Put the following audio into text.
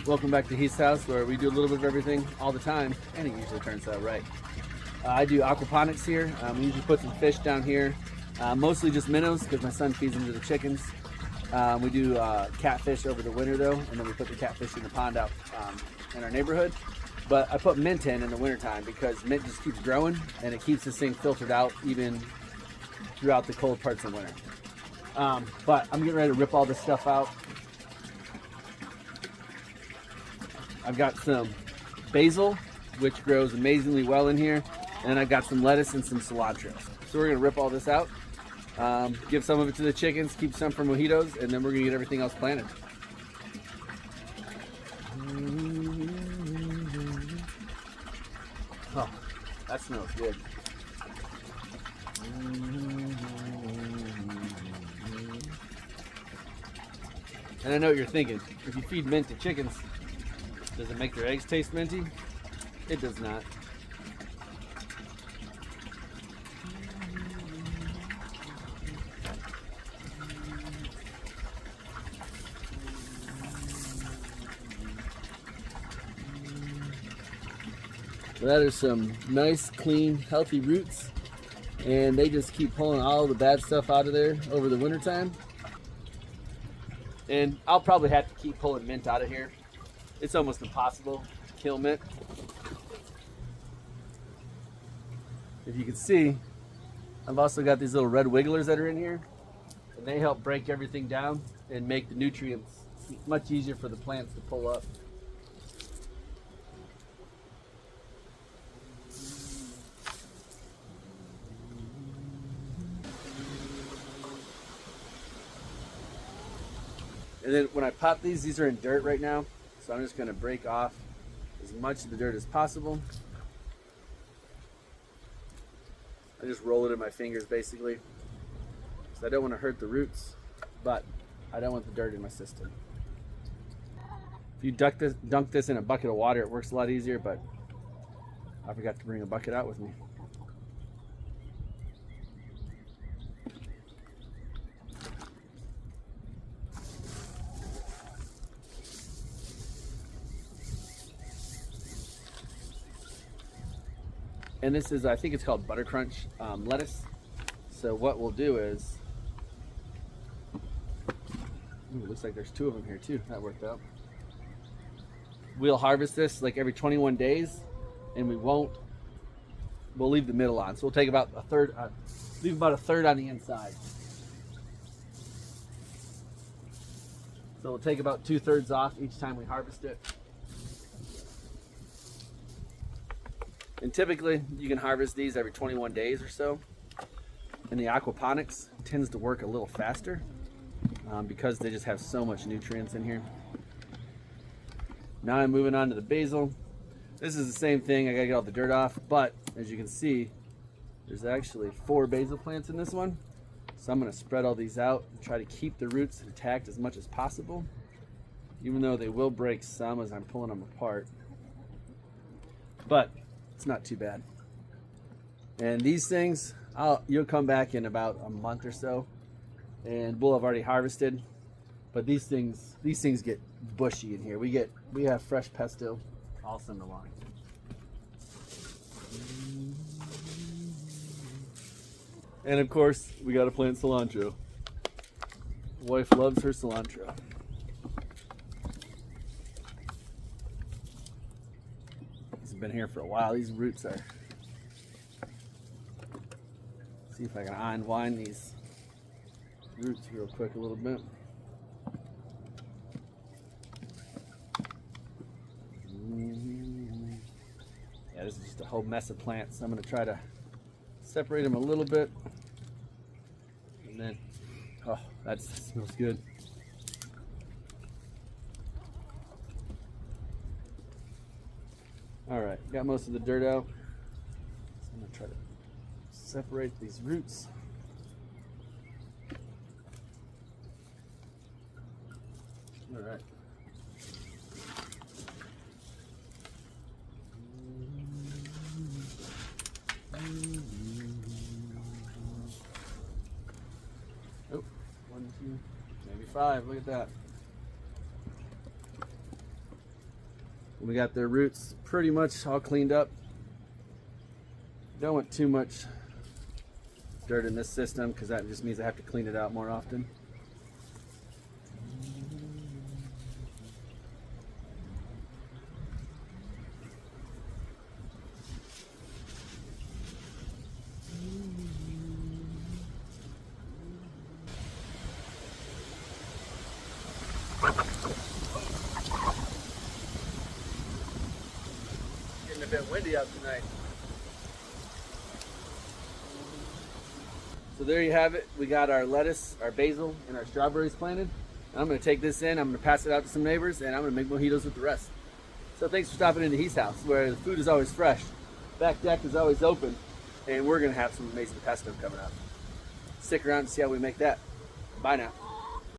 Welcome back to Heath's house, where we do a little bit of everything all the time, and it usually turns out right. I do aquaponics here. We usually put some fish down here, mostly just minnows because my son feeds them to the chickens. We do catfish over the winter though, and then we put the catfish in the pond out in our neighborhood. But I put mint in the wintertime because mint just keeps growing and it keeps this thing filtered out even throughout the cold parts of winter. But I'm getting ready to rip all this stuff out. I've got some basil, which grows amazingly well in here, and I've got some lettuce and some cilantro. So we're gonna rip all this out, give some of it to the chickens, keep some for mojitos, and then we're gonna get everything else planted. Oh, that smells good. And I know what you're thinking. If you feed mint to chickens, does it make their eggs taste minty? It does not. So that is some nice, clean, healthy roots, and they just keep pulling all the bad stuff out of there over the wintertime. And I'll probably have to keep pulling mint out of here. It's almost impossible to kill mint. If you can see, I've also got these little red wigglers that are in here, and they help break everything down and make the nutrients much easier for the plants to pull up. And then when I pop these are in dirt right now, so I'm just going to break off as much of the dirt as possible. I just roll it in my fingers basically, because I don't want to hurt the roots, but I don't want the dirt in my system. If you dunk this in a bucket of water, it works a lot easier, but I forgot to bring a bucket out with me. And this is, I think it's called Buttercrunch lettuce. So what we'll do is, ooh, looks like there's two of them here too. That worked out. We'll harvest this like every 21 days, and we'll leave the middle on. So we'll take about a third, leave about a third on the inside. So we'll take about 2/3 off each time we harvest it. And typically you can harvest these every 21 days or so. And the aquaponics tends to work a little faster because they just have so much nutrients in here. Now I'm moving on to the basil. This is the same thing. I gotta get all the dirt off, but as you can see, there's actually 4 basil plants in this one. So I'm gonna spread all these out and try to keep the roots intact as much as possible, even though they will break some as I'm pulling them apart. But it's not too bad. And these things, you'll come back in about a month or so, and we'll have already harvested. But these things get bushy in here. We have fresh pesto all summer long. And of course, we got to plant cilantro. Wife loves her cilantro. Been here for a while. These roots are, see if I can unwind these roots real quick a little bit. Yeah, this is just a whole mess of plants. I'm going to try to separate them a little bit, and then, oh, that smells good. All right, got most of the dirt out. So I'm gonna try to separate these roots. All right. Oh, 1, 2, maybe 5. Look at that. We got their roots pretty much all cleaned up. Don't want too much dirt in this system because that just means I have to clean it out more often. Getting a bit windy out tonight. So there you have it. We got our lettuce, our basil, and our strawberries planted. And I'm going to take this in, I'm going to pass it out to some neighbors, and I'm going to make mojitos with the rest. So thanks for stopping into He's house, where the food is always fresh, back deck is always open, and we're going to have some amazing pesto coming up. Stick around and see how we make that. Bye now.